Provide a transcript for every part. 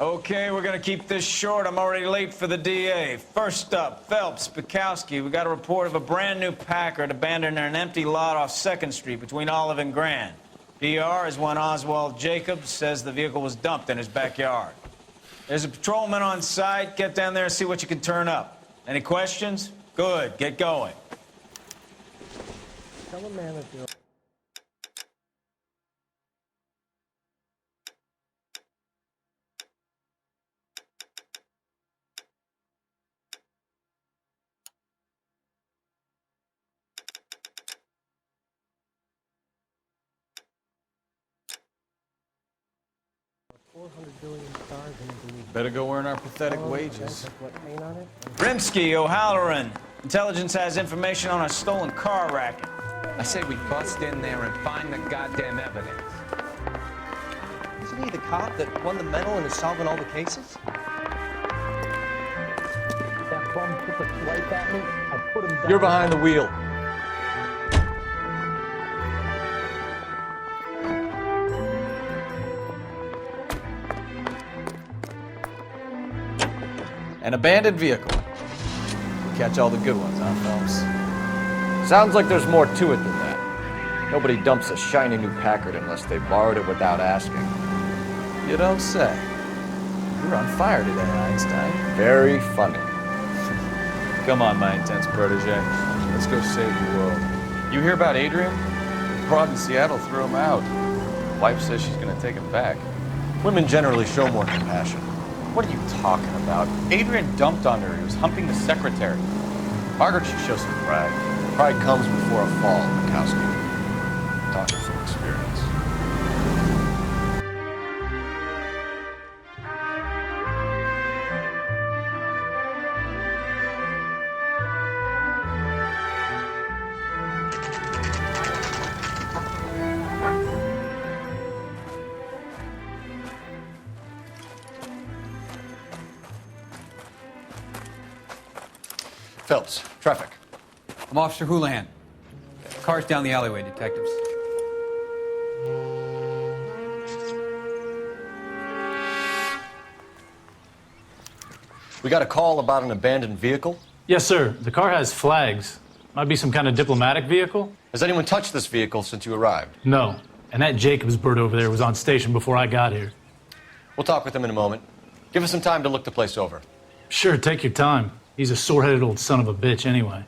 Okay, we're gonna keep this short. I'm already late for the DA. First up, Phelps, Bukowski. We got a report of a brand new Packard abandoned in an empty lot off 2nd Street between Olive and Grand. PR is one Oswald Jacobs says the vehicle was dumped in his backyard. There's a patrolman on site. Get down there and see what you can turn up. Any questions? Good, get going. Tell the manager. Better go earn our pathetic wages. What paint on it? Rimsky, O'Halloran. Intelligence has information on a stolen car racket. I say we bust in there and find the goddamn evidence. Isn't he the cop that won the medal and is solving all the cases? That bum took a swipe at me. I put him down. You're behind the wheel. An abandoned vehicle. Catch all the good ones, huh, Phelps? Sounds like there's more to it than that. Nobody dumps a shiny new Packard unless they borrowed it without asking. You don't say. You're on fire today, Einstein. Very funny. Come on, my intense protege. Let's go save the world. You hear about Adrian? Broad in Seattle threw him out. Wife says she's gonna take him back. Women generally show more compassion. What are you talking about? Adrian dumped on her. He was humping the secretary. Margaret should show some pride. Pride comes before a fall, Bukowski. Talking from experience. Phelps, traffic. I'm Officer Houlihan. Car's down the alleyway, detectives. We got a call about an abandoned vehicle. Yes, sir. The car has flags. Might be some kind of diplomatic vehicle? Has anyone touched this vehicle since you arrived? No. And that Jacobs bird over there was on station before I got here. We'll talk with him in a moment. Give us some time to look the place over. Sure, take your time. He's a sore-headed old son of a bitch anyway.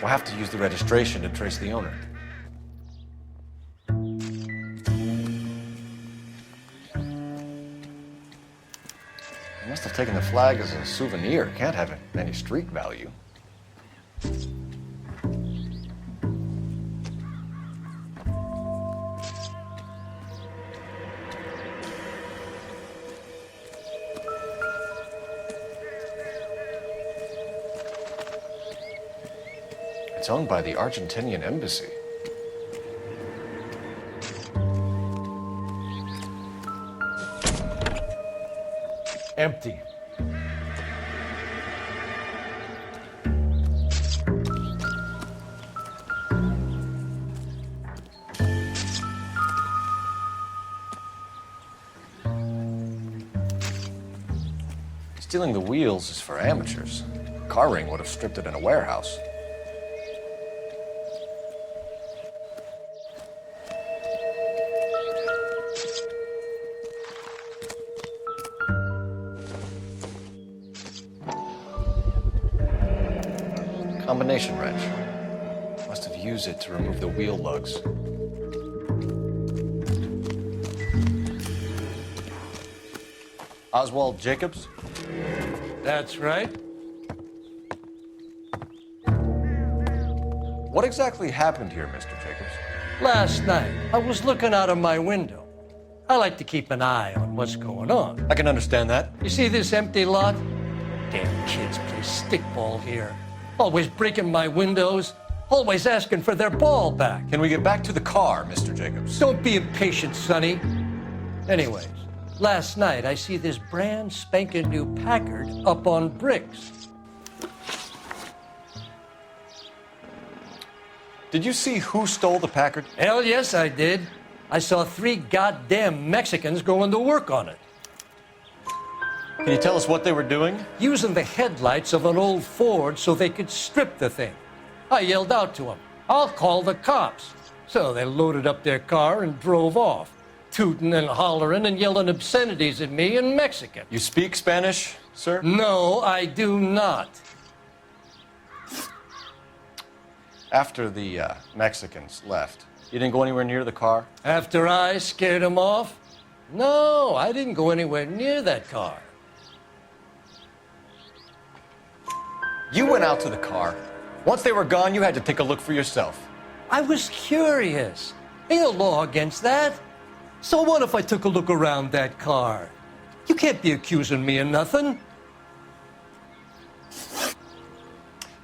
We'll have to use the registration to trace the owner. He must have taken the flag as a souvenir. Can't have any street value. It's owned by the Argentinian embassy. Empty. Stealing the wheels is for amateurs. Car ring would have stripped it in a warehouse. Combination wrench. Must have used it to remove the wheel lugs. Oswald Jacobs? That's right. What exactly happened here, Mr. Jacobs? Last night, I was looking out of my window. I like to keep an eye on what's going on. I can understand that. You see this empty lot? Damn kids play stickball here. Always breaking my windows, always asking for their ball back. Can we get back to the car, Mr. Jacobs? Don't be impatient, Sonny. Anyways, last night I see this brand spanking new Packard up on bricks. Did you see who stole the Packard? Hell yes, I did. I saw 3 goddamn Mexicans going to work on it, Can you tell us what they were doing? using the headlights of an old Ford so they could strip the thing. I yelled out to them, "I'll call the cops." So they loaded up their car and drove off, tooting and hollering and yelling obscenities at me in Mexican. You speak Spanish, sir? No, I do not. After the Mexicans left, you didn't go anywhere near the car? After I scared them off? No, I didn't go anywhere near that car. You went out to the car. Once they were gone, you had to take a look for yourself. I was curious. Ain't no law against that. So what if I took a look around that car? You can't be accusing me of nothing.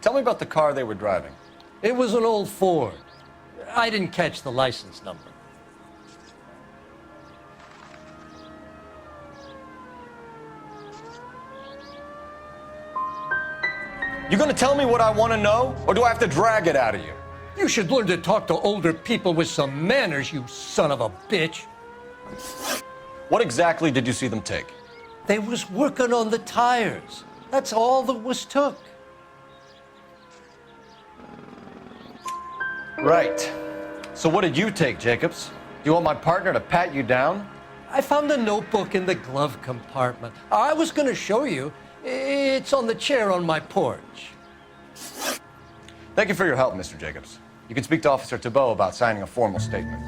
Tell me about the car they were driving. It was an old Ford. I didn't catch the license number. You gonna tell me what I want to know, or do I have to drag it out of you? You should learn to talk to older people with some manners, you son of a bitch. What exactly did you see them take? They was working on the tires. That's all that was took. Right. So what did you take, Jacobs? Do you want my partner to pat you down? I found a notebook in the glove compartment. I was going to show you. It's on the chair on my porch. Thank you for your help, Mr. Jacobs. You can speak to Officer Thibault about signing a formal statement.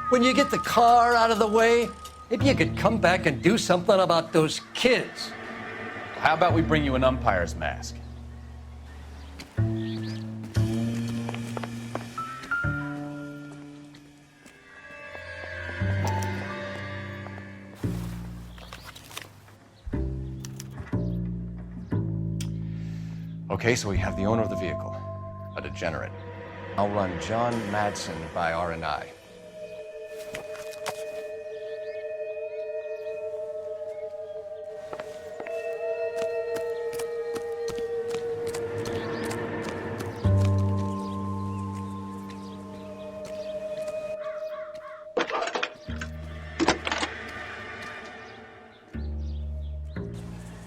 When you get the car out of the way, maybe you could come back and do something about those kids. How about we bring you an umpire's mask? Okay, so we have the owner of the vehicle, a degenerate. I'll run John Madsen by R&I.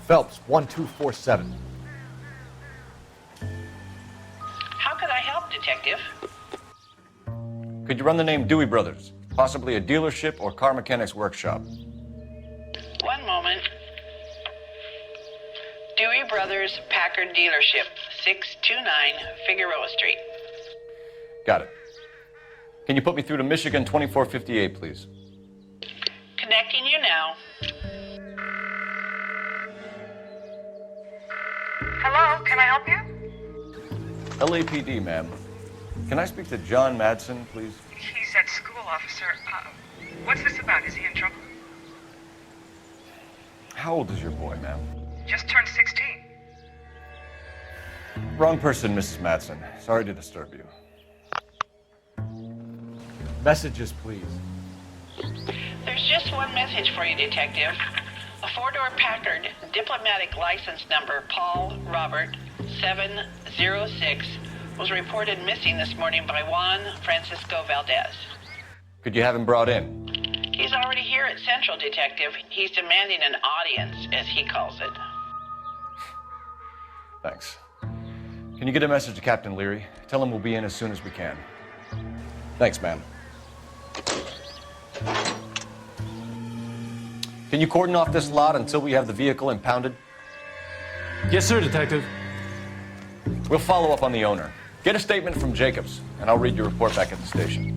Phelps, 1247. How could I help, Detective? Could you run the name Dewey Brothers? Possibly a dealership or car mechanics workshop. One moment. Dewey Brothers Packard Dealership, 629 Figueroa Street. Got it. Can you put me through to Michigan 2458, please? Connecting you now. Hello, can I help you? LAPD, ma'am. Can I speak to John Madsen, please? He's at school, officer. What's this about? Is he in trouble? How old is your boy, ma'am? Just turned 16. Wrong person, Mrs. Madsen. Sorry to disturb you. Messages, please. There's just one message for you, Detective. A 4-door Packard, diplomatic license number Paul Robert 706, was reported missing this morning by Juan Francisco Valdez. Could you have him brought in? He's already here at Central, Detective. He's demanding an audience, as he calls it. Thanks. Can you get a message to Captain Leary? Tell him we'll be in as soon as we can. Thanks, ma'am. Can you cordon off this lot until we have the vehicle impounded? Yes, sir, Detective. We'll follow up on the owner. Get a statement from Jacobs, and I'll read your report back at the station.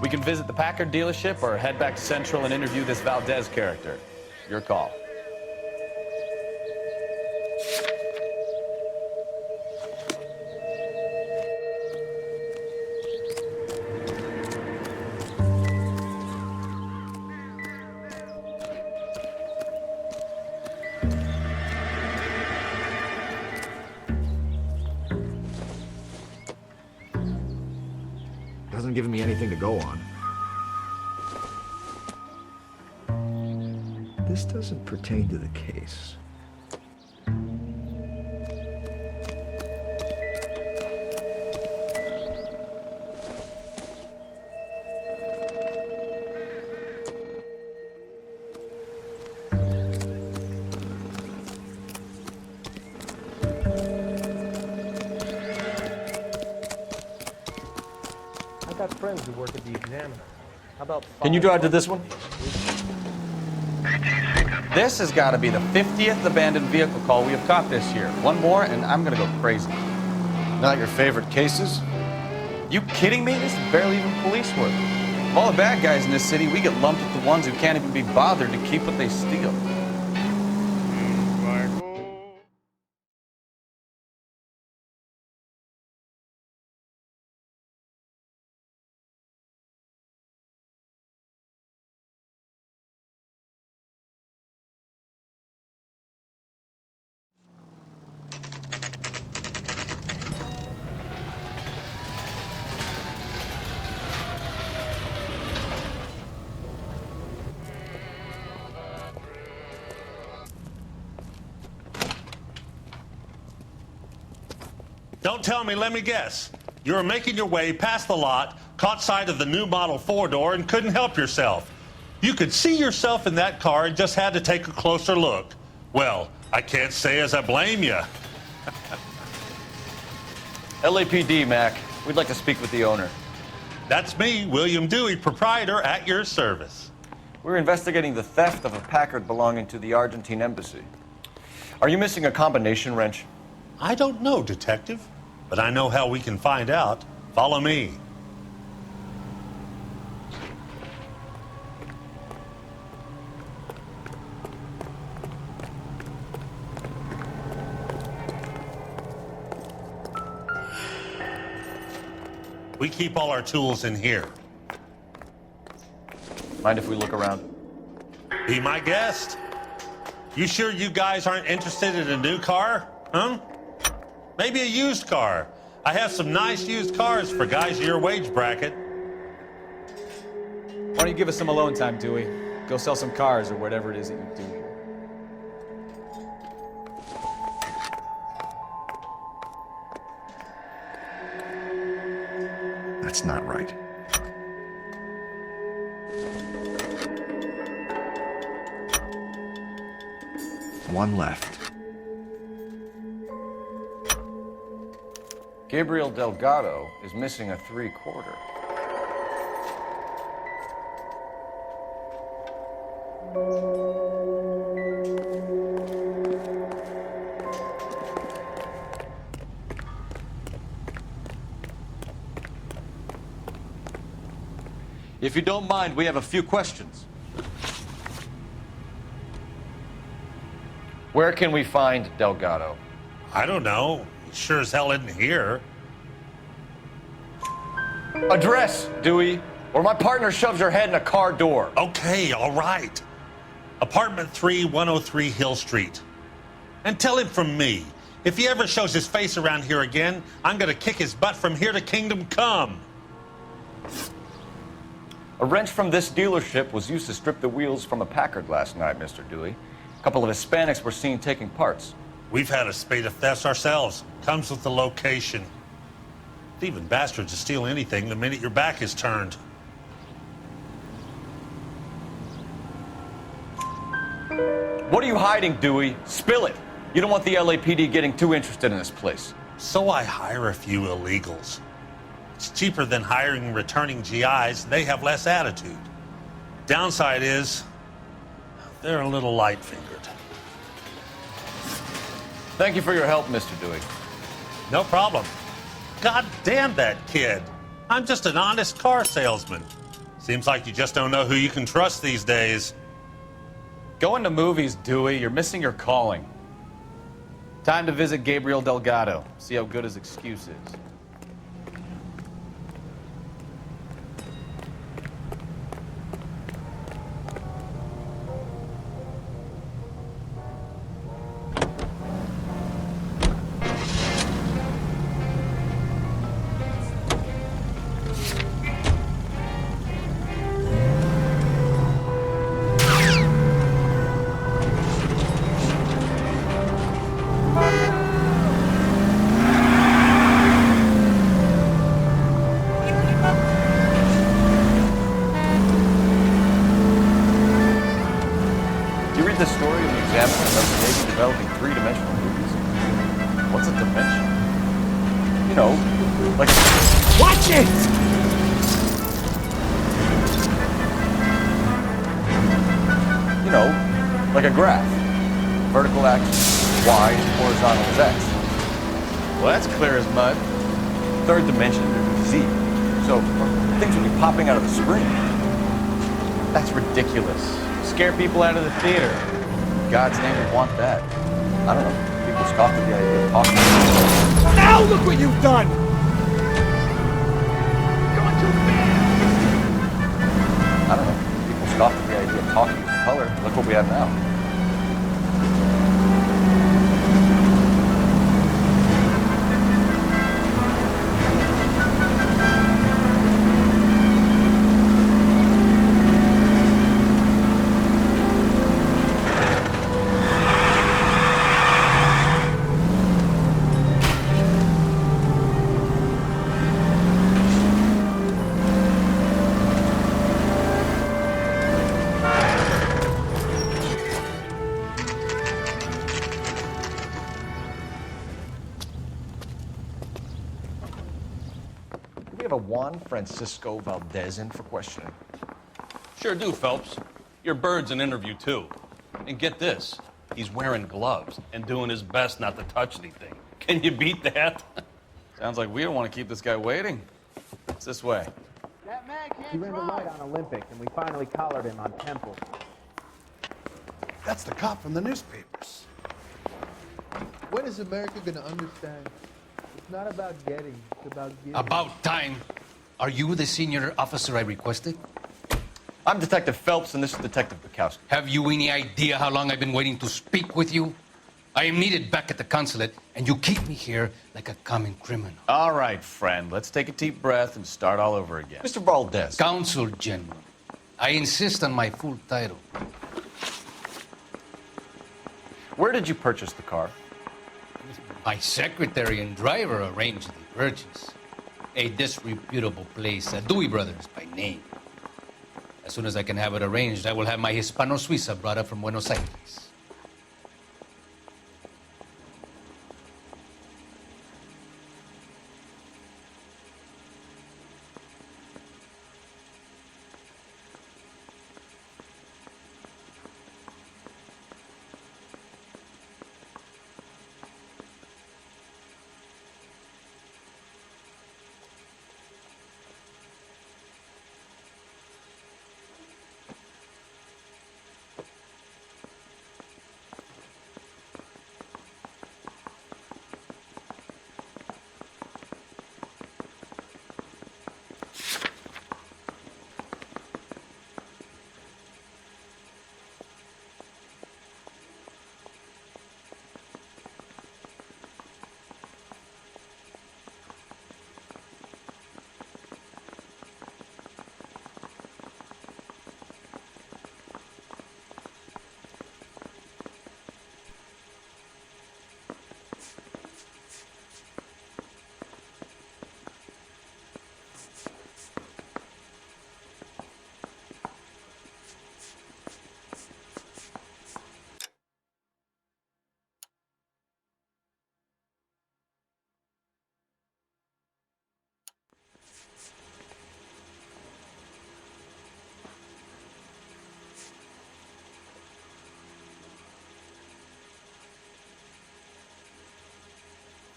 We can visit the Packard dealership or head back to Central and interview this Valdez character. Your call. Doesn't give me anything to go on. This doesn't pertain to the case. friends who work at the Examiner. How about Can you drive to this one? This has got to be the 50th abandoned vehicle call we have caught this year. One more, and I'm going to go crazy. Not your favorite cases? You kidding me? This is barely even police work. Of all the bad guys in this city, we get lumped with the ones who can't even be bothered to keep what they steal. Don't tell me, let me guess. You were making your way past the lot, caught sight of the new model four-door, and couldn't help yourself. You could see yourself in that car and just had to take a closer look. Well, I can't say as I blame you. LAPD, Mac. We'd like to speak with the owner. That's me, William Dewey, proprietor, at your service. We're investigating the theft of a Packard belonging to the Argentine embassy. Are you missing a combination wrench? I don't know, Detective, but I know how we can find out. Follow me. We keep all our tools in here. Mind if we look around? Be my guest. You sure you guys aren't interested in a new car? Huh? Maybe a used car. I have some nice used cars for guys in your wage bracket. Why don't you give us some alone time, Dewey? Go sell some cars or whatever it is that you do here. That's not right. One left. Gabriel Delgado is missing a 3/4. If you don't mind, we have a few questions. Where can we find Delgado? I don't know. He sure as hell isn't here. Address, Dewey, or my partner shoves your head in a car door. Okay, all right. Apartment 3, 103 Hill Street. And tell him from me, if he ever shows his face around here again, I'm gonna kick his butt from here to Kingdom Come. A wrench from this dealership was used to strip the wheels from a Packard last night, Mr. Dewey. A couple of Hispanics were seen taking parts. We've had a spate of thefts ourselves. Comes with the location. Thieving bastards to steal anything the minute your back is turned. What are you hiding, Dewey? Spill it. You don't want the LAPD getting too interested in this place. So I hire a few illegals. It's cheaper than hiring returning GIs. They have less attitude. Downside is, they're a little light-fingered. Thank you for your help, Mr. Dewey. No problem. God damn that kid. I'm just an honest car salesman. Seems like you just don't know who you can trust these days. Going to movies, Dewey. You're missing your calling. Time to visit Gabriel Delgado. See how good his excuse is. The story of the Examiner about the Navy developing three-dimensional movies. What's a dimension? You know, like... Watch it! Like a graph. Vertical axis, Y, horizontal is X. Well, that's clear as mud. Third dimension, there's Z. So things would be popping out of the screen. That's ridiculous. Scare people out of the theater. In God's name would want that. I don't know. People scoff at the idea of talking. Now look what you've done! I don't know. People scoff at the idea of talking in color. Look what we have now. We have a Juan Francisco Valdez in for questioning. Sure do, Phelps. Your bird's an interview, too. And get this, he's wearing gloves and doing his best not to touch anything. Can you beat that? Sounds like we don't want to keep this guy waiting. It's this way. That man can't He ran the light on Olympic, and we finally collared him on Temple. That's the cop from the newspapers. When is America going to understand? It's not about getting, it's about giving. About time. Are you the senior officer I requested? I'm Detective Phelps, and this is Detective Bukowski. Have you any idea how long I've been waiting to speak with you? I am needed back at the consulate, and you keep me here like a common criminal. All right, friend. Let's take a deep breath and start all over again. Mr. Valdez. Consul General. I insist on my full title. Where did you purchase the car? My secretary and driver arranged the purchase. A disreputable place, Dewey Brothers by name. As soon as I can have it arranged, I will have my Hispano Suiza brought up from Buenos Aires.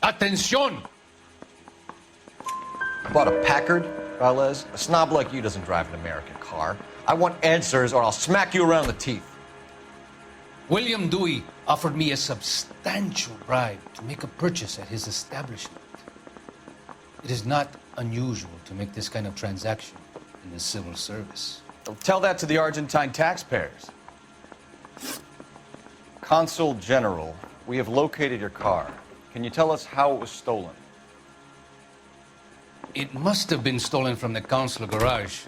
Atención! Bought a Packard, Valdez? A snob like you doesn't drive an American car. I want answers or I'll smack you around the teeth. William Dewey offered me a substantial bribe to make a purchase at his establishment. It is not unusual to make this kind of transaction in the civil service. Tell that to the Argentine taxpayers. Consul General, we have located your car. Can you tell us how it was stolen? It must have been stolen from the consular garage.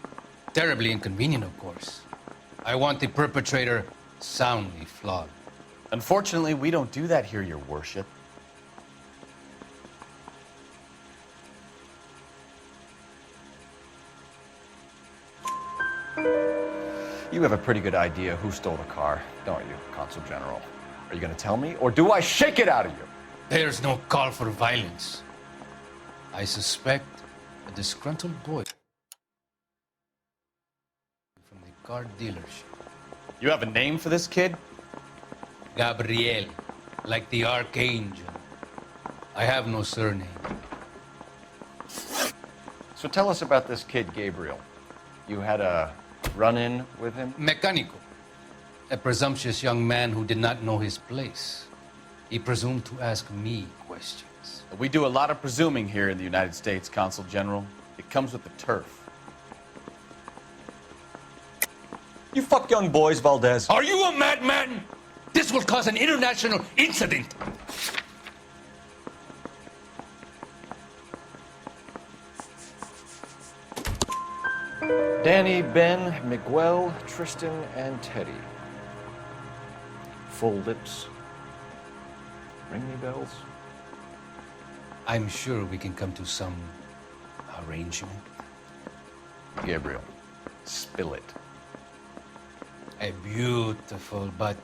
Terribly inconvenient, of course. I want the perpetrator soundly flogged. Unfortunately, we don't do that here, Your Worship. You have a pretty good idea who stole the car, don't you, Consul General? Are you going to tell me, or do I shake it out of you? There's no call for violence. I suspect a disgruntled boy from the car dealership. You have a name for this kid? Gabriel, like the archangel. I have no surname. So tell us about this kid, Gabriel. You had a run-in with him? Mecánico. A presumptuous young man who did not know his place. He presumed to ask me questions. We do a lot of presuming here in the United States, Consul General. It comes with the turf. You fuck young boys, Valdez. Are you a madman? This will cause an international incident. Danny, Ben, Miguel, Tristan, and Teddy. Full lips. Ring any bells? I'm sure we can come to some arrangement. Gabriel, spill it. A beautiful but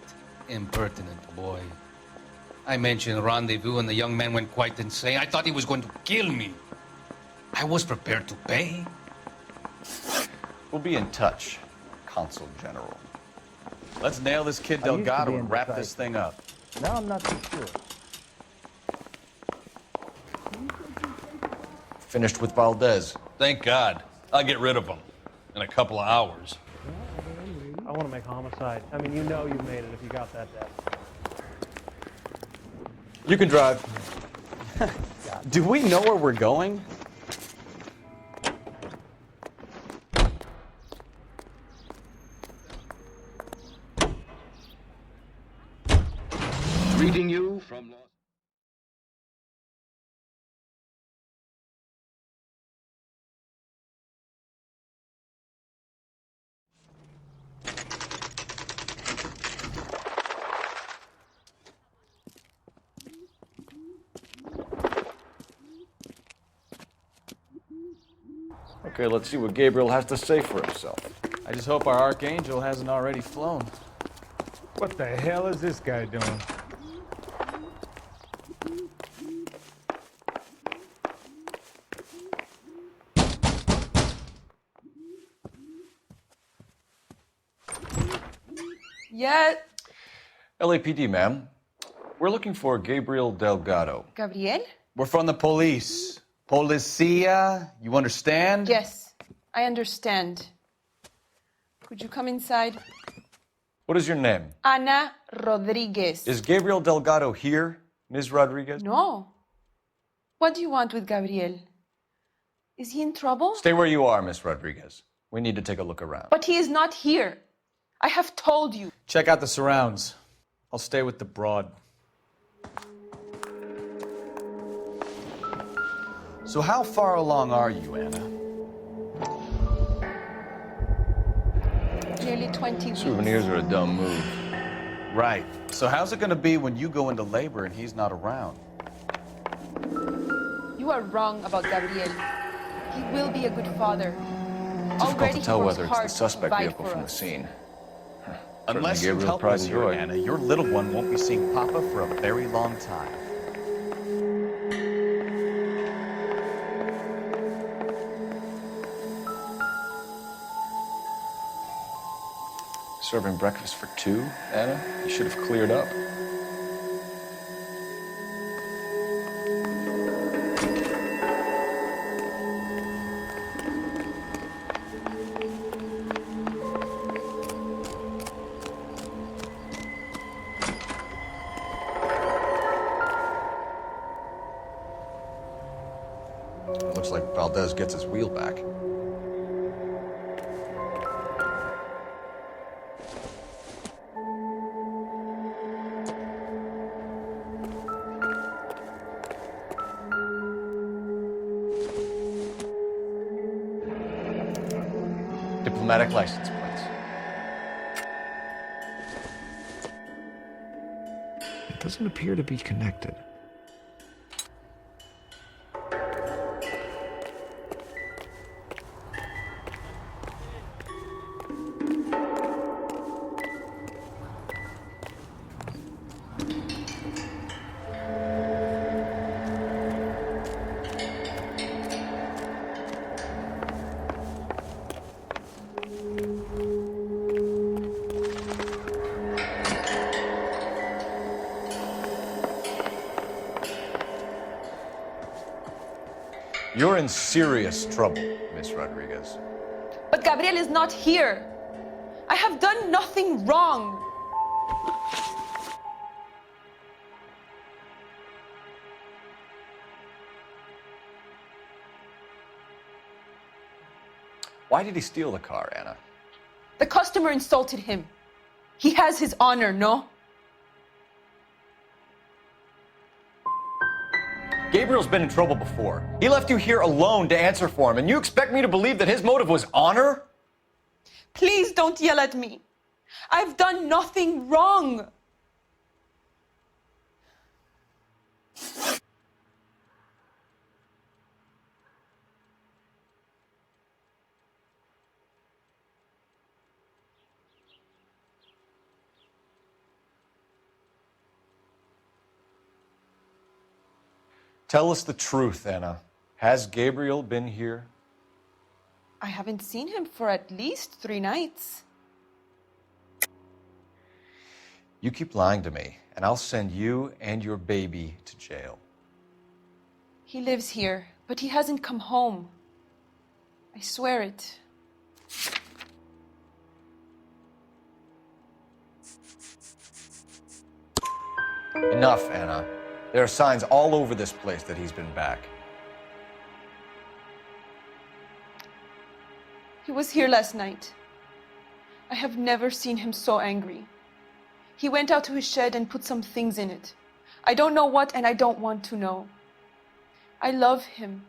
impertinent boy. I mentioned rendezvous and the young man went quite insane. I thought he was going to kill me. I was prepared to pay. We'll be in touch, Consul General. Let's nail this kid I used to be Delgado in and the wrap psych. this thing up. Now I'm not too sure. Finished with Valdez. Thank God. I'll get rid of him in a couple of hours. I want to make homicide. I mean, you know you made it if you got that death. You can drive. Do we know where we're going? Greeting you from Los... Okay, let's see what Gabriel has to say for himself. I just hope our archangel hasn't already flown. What the hell is this guy doing? Yeah. LAPD, ma'am. We're looking for Gabriel Delgado. Gabriel? We're from the police. Policia, you understand? Yes, I understand. Could you come inside? What is your name? Ana Rodriguez. Is Gabriel Delgado here, Ms. Rodriguez? No. What do you want with Gabriel? Is he in trouble? Stay where you are, Ms. Rodriguez. We need to take a look around. But he is not here. I have told you. Check out the surrounds. I'll stay with the broad. So how far along are you, Anna? Nearly 20 weeks. Souvenirs are a dumb move. Right. So how's it going to be when you go into labor and he's not around? You are wrong about Gabriel. He will be a good father. Difficult Already to tell he works whether it's the hard to suspect provide vehicle for from the us. scene. Unless you Gabriel's help pride us and here, joy. Anna, your little one won't be seeing Papa for a very long time. Serving breakfast for two, Anna? You should have cleared up. It looks like Valdez gets his wheel back. Diplomatic license plates. It doesn't appear to be connected. You're in serious trouble, Miss Rodriguez. But Gabriel is not here. I have done nothing wrong. Why did he steal the car, Anna? The customer insulted him. He has his honor, no? Gabriel's been in trouble before. He left you here alone to answer for him, and you expect me to believe that his motive was honor? Please don't yell at me. I've done nothing wrong. Tell us the truth, Anna. Has Gabriel been here? I haven't seen him for at least 3 nights. You keep lying to me, and I'll send you and your baby to jail. He lives here, but he hasn't come home. I swear it. Enough, Anna. There are signs all over this place that he's been back. He was here last night. I have never seen him so angry. He went out to his shed and put some things in it. I don't know what, and I don't want to know. I love him.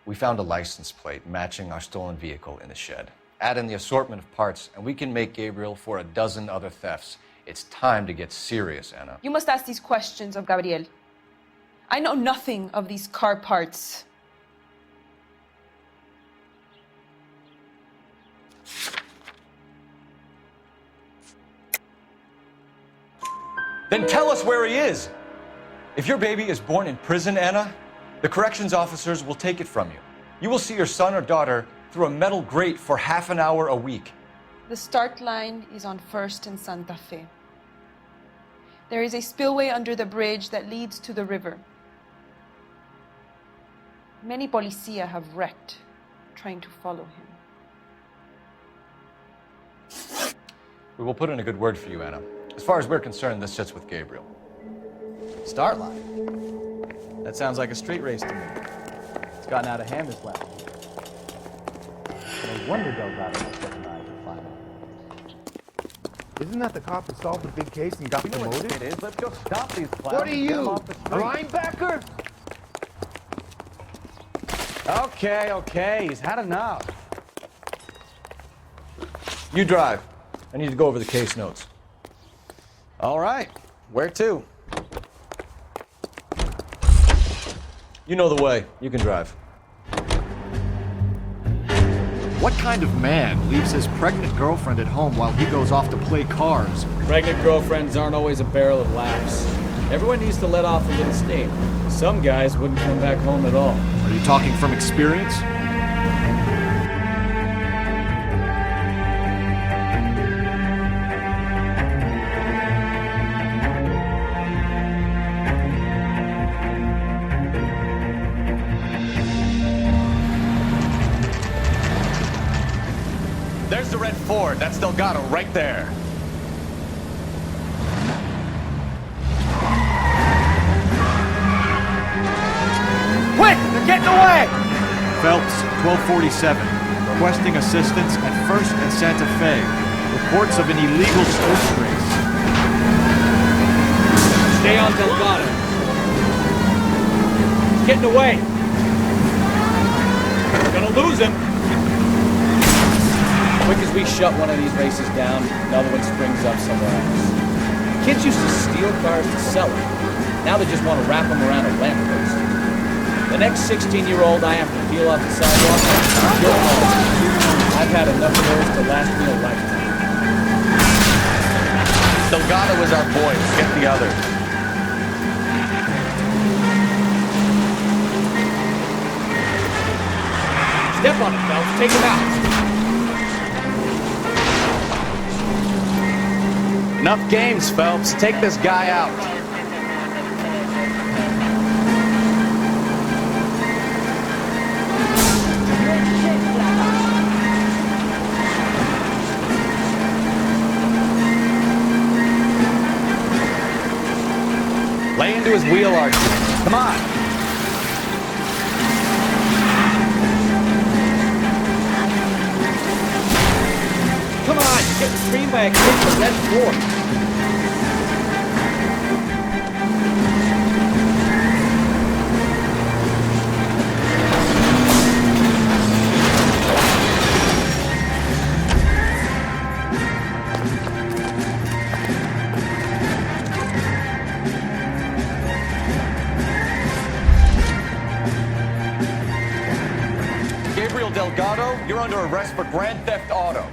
We found a license plate matching our stolen vehicle in the shed. Add in the assortment of parts, and we can make Gabriel for a dozen other thefts. It's time to get serious, Anna. You must ask these questions of Gabriel. I know nothing of these car parts. Then tell us where he is. If your baby is born in prison, Anna, the corrections officers will take it from you. You will see your son or daughter through a metal grate for half an hour a week. The start line is on 1st and Santa Fe. There is a spillway under the bridge that leads to the river. Many policia have wrecked trying to follow him. We will put in a good word for you, Anna. As far as we're concerned, this sits with Gabriel. Start line. That sounds like a street race to me. It's gotten out of hand this last week. No wonder Delgado was getting eyes on fire. Isn't that the cop who solved the big case and got promoted? It is. Let's go stop these clowns. What are and get them you, off the a street. linebacker? Okay, he's had enough. You drive. I need to go over the case notes. All right, where to? You know the way. You can drive. What kind of man leaves his pregnant girlfriend at home while he goes off to play cars? Pregnant girlfriends aren't always a barrel of laughs. Everyone needs to let off a little steam. Some guys wouldn't come back home at all. Are you talking from experience? There's the red Ford. That's Delgado right there. Quick! They're getting away! Phelps, 1247. Requesting assistance at 1st and Santa Fe. Reports of an illegal stolen race. Stay on Delgado. He's getting away. We're gonna lose him. Quick as we shut one of these races down, another one springs up somewhere else. Kids used to steal cars to sell them. Now they just want to wrap them around a lamppost. The next 16-year-old I have to peel off the sidewalk, your fault. I've had enough of those to last me a lifetime. Delgado is our boy. Get the other. Step on it, Phelps. Take him out. Enough games, Phelps. Take this guy out. Lay into his wheel arches. Come on. Come on, you're getting screened by a kid from red floor. Gabriel Delgado, you're under arrest for grand theft auto.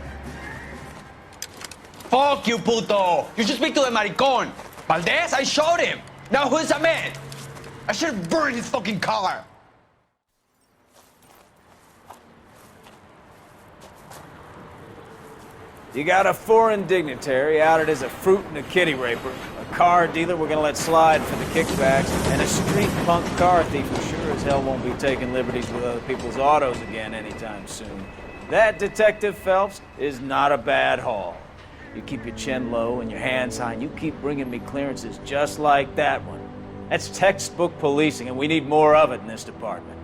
Fuck you, puto! You should speak to the maricon. Valdez, I showed him. Now who's the man? I should have burned his fucking car. You got a foreign dignitary outed as a fruit and a kitty raper, a car dealer we're gonna let slide for the kickbacks, and a street punk car thief who sure as hell won't be taking liberties with other people's autos again anytime soon. That, Detective Phelps, is not a bad haul. You keep your chin low and your hands high, and you keep bringing me clearances just like that one. That's textbook policing, and we need more of it in this department.